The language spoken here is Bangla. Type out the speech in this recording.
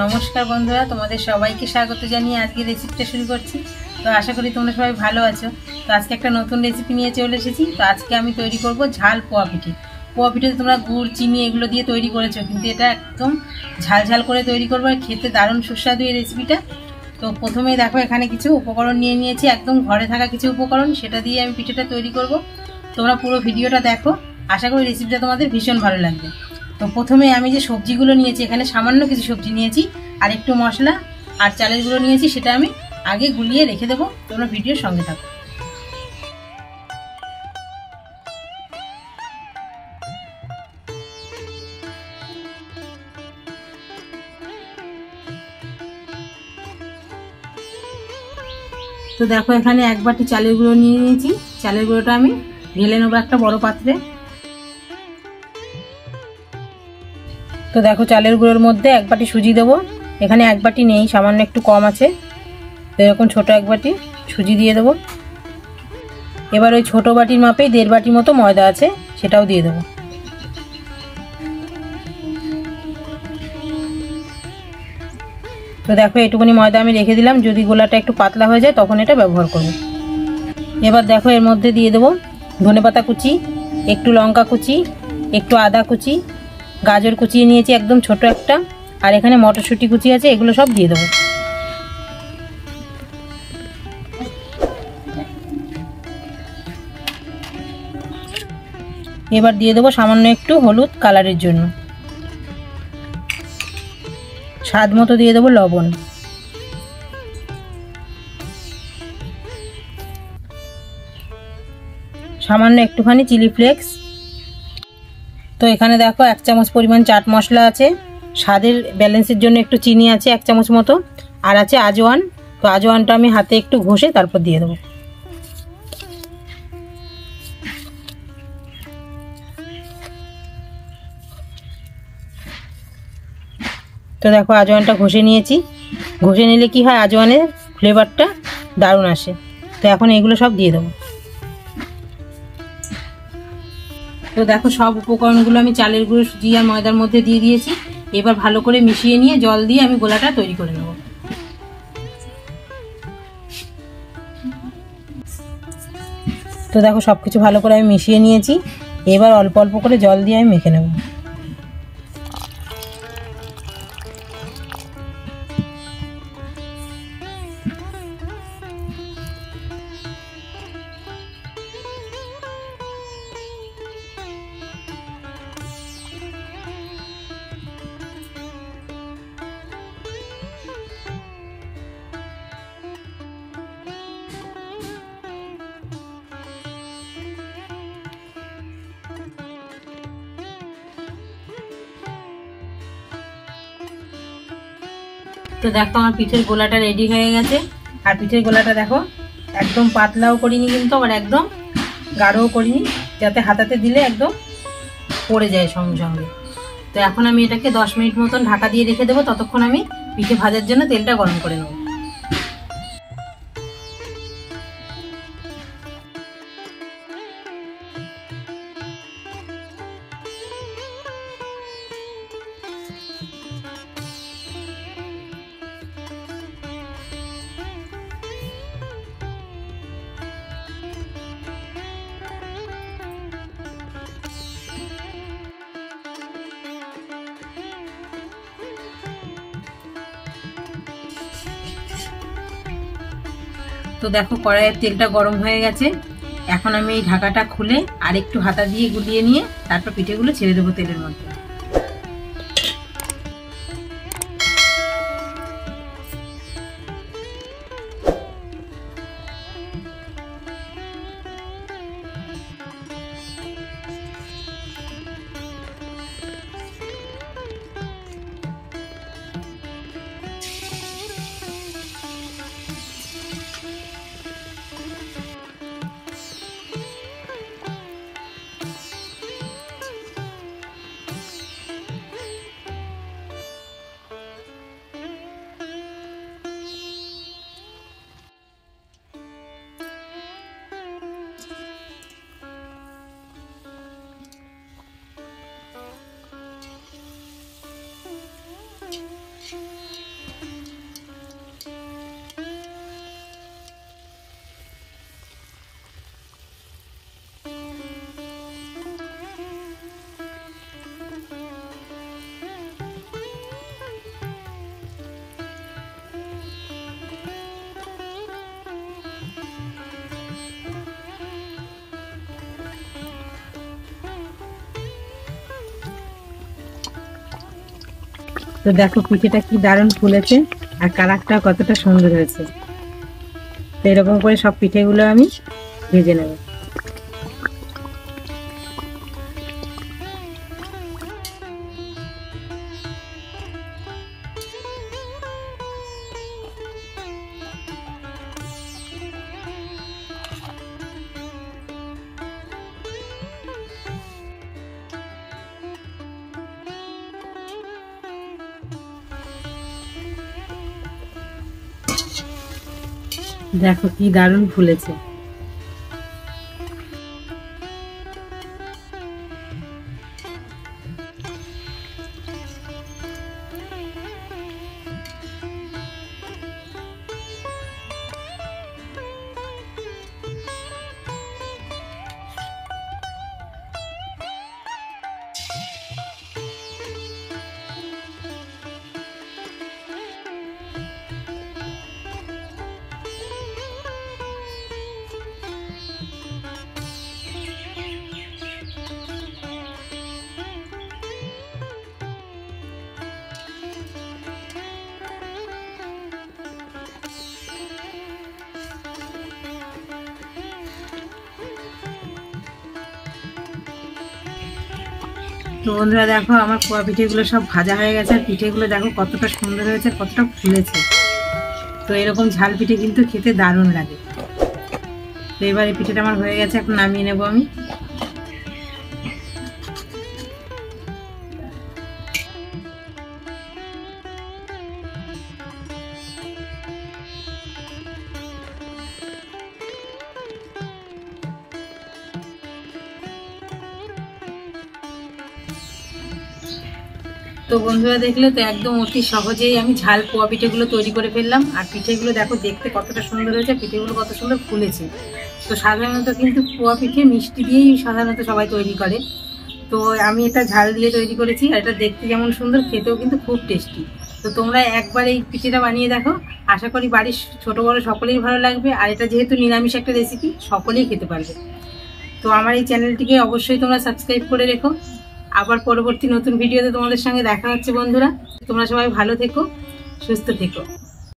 নমস্কার বন্ধুরা, তোমাদের সবাইকে স্বাগত জানিয়ে আজকে রেসিপিটা শুরু করছি। তো আশা করি তোমরা সবাই ভালো আছো। তো আজকে একটা নতুন রেসিপি নিয়ে চলে এসেছি। তো আজকে আমি তৈরি করব ঝাল পোয়া পিঠে। পোয়া পিঠে তোমরা গুড় চিনি এগুলো দিয়ে তৈরি করেছো, কিন্তু এটা একদম ঝাল ঝাল করে তৈরি করবো, আর খেতে দারুণ সুস্বাদু এই রেসিপিটা। তো প্রথমেই দেখো এখানে কিছু উপকরণ নিয়ে নিয়েছি, একদম ঘরে থাকা কিছু উপকরণ, সেটা দিয়ে আমি পিঠেটা তৈরি করব। তোমরা পুরো ভিডিওটা দেখো, আশা করি রেসিপিটা তোমাদের ভীষণ ভালো লাগবে। তো প্রথমে আমি যে সবজিগুলো নিয়েছি, এখানে সামান্য কিছু সবজি নিয়েছি আর একটু মশলা আর চালের গুঁড়ো নিয়েছি, সেটা আমি আগে গুলিয়ে রেখে দেবো। তোমরা ভিডিওর সঙ্গে থাকো। তো দেখো এখানে এক বাটি চালের গুঁড়ো নিয়ে নিয়েছি। চালের গুঁড়োটা আমি ঢেলে নেবো একটা বড় পাত্রে। তো দেখো চালের গুঁড়োর মধ্যে এক বাটি সুজি দেবো। এখানে এক বাটি নেই, সামান্য একটু কম আছে, তো এরকম ছোট এক বাটি সুজি দিয়ে দেবো। এবার ওই ছোট বাটির মাপেই 1.5 বাটি মতো ময়দা আছে, সেটাও দিয়ে দেবো। তো দেখো এটুকুনি ময়দা আমি রেখে দিলাম, যদি গোলাটা একটু পাতলা হয়ে যায় তখন এটা ব্যবহার করব। এবার দেখো এর মধ্যে দিয়ে দেবো ধনেপাতা কুচি, একটু লঙ্কা কুচি, একটু আদা কুচি, গাজর কুচিয়ে নিয়েছি একদম ছোট একটা, আর এখানে মটরশুঁটি কুচি আছে, এগুলো সব দিয়ে দেবো। এবার দিয়ে দেবো সামান্য একটু হলুদ কালারের জন্য, স্বাদ মতো দিয়ে দেবো লবণ। সামান্য একটুখানি চিলি ফ্লেক্স। তো এখানে দেখো 1 চামচ পরিমাণ চাট মশলা আছে, স্বাদের ব্যালেন্সের জন্য একটু চিনি আছে 1 চামচ মতো, আর আছে আজওয়ান। তো আজওয়ানটা আমি হাতে একটু ঘষে তারপর দিয়ে দেবো। তো দেখো আজওয়ানটা ঘষে নিয়েছি। ঘষে নিলে কি হয়, আজওয়ানের ফ্লেভারটা দারুণ আসে। তো এখন এগুলো সব দিয়ে দেবো। তো দেখো সব উপকরণগুলো আমি চালের গুঁড়ো সুজি আর ময়দার মধ্যে দিয়ে দিয়েছি। এবার ভালো করে মিশিয়ে নিয়ে জল দিয়ে আমি গোলাটা তৈরি করে নেব। তো দেখো সবকিছু ভালো করে আমি মিশিয়ে নিয়েছি। এবার অল্প অল্প করে জল দিয়ে আমি মেখে নেব। তো দেখো আমার পিঠের গোলাটা রেডি হয়ে গেছে। আর পিঠের গোলাটা দেখো একদম পাতলাও করিনি, কিন্তু আবার একদম গাঢ়ও করিনি, যাতে হাতাতে দিলে একদম পড়ে যায় সঙ্গে সঙ্গে। তো এখন আমি এটাকে 10 মিনিট মতন ঢাকা দিয়ে রেখে দেবো। ততক্ষণ আমি পিঠে ভাজার জন্য তেলটা গরম করে নেব। তো দেখো কড়াইয়ের তেলটা গরম হয়ে গেছে। এখন আমি এই ঢাকাটা খুলে আর একটু হাতা দিয়ে গুলিয়ে নিয়ে তারপর পিঠেগুলো ছেড়ে দেবো তেলের মধ্যে। তো দেখো পিঠেটা কি দারুণ ফুলেছে আর কালারটা কতটা সুন্দর হয়েছে। তো এরকম করে সব পিঠেগুলো আমি ভেজে নেব। দেখো কি দারুণ ফুলেছে। তো বন্ধুরা দেখো আমার পোয়া পিঠেগুলো সব ভাজা হয়ে গেছে আর পিঠেগুলো দেখো কতটা সুন্দর হয়েছে, কতটা ফুলেছে। তো এরকম ঝাল পিঠে কিন্তু খেতে দারুণ লাগে। তো এবার এই পিঠেটা আমার হয়ে গেছে, এখন নামিয়ে নেবো আমি। তো বন্ধুরা দেখলে তো একদম অতি সহজেই আমি ঝাল পোয়া পিঠেগুলো তৈরি করে ফেললাম। আর পিঠেগুলো দেখো দেখতে কতটা সুন্দর হয়েছে, পিঠেগুলো কত সুন্দর ফুলেছে। তো সাধারণত কিন্তু পোয়া পিঠে মিষ্টি দিয়েই সাধারণত সবাই তৈরি করে, তো আমি এটা ঝাল দিয়ে তৈরি করেছি। আর এটা দেখতে যেমন সুন্দর, খেতেও কিন্তু খুব টেস্টি। তো তোমরা একবার এই পিঠেটা বানিয়ে দেখো, আশা করি বাড়ির ছোট বড় সকলেই ভালো লাগবে। আর এটা যেহেতু নিরামিষ একটা রেসিপি, সকলেই খেতে পারবে। তো আমার এই চ্যানেলটিকে অবশ্যই তোমরা সাবস্ক্রাইব করে রেখো। আবার পরবর্তী নতুন ভিডিওতে তোমাদের সঙ্গে দেখা হচ্ছে বন্ধুরা। তোমরা সবাই ভালো থেকো, সুস্থ থেকো।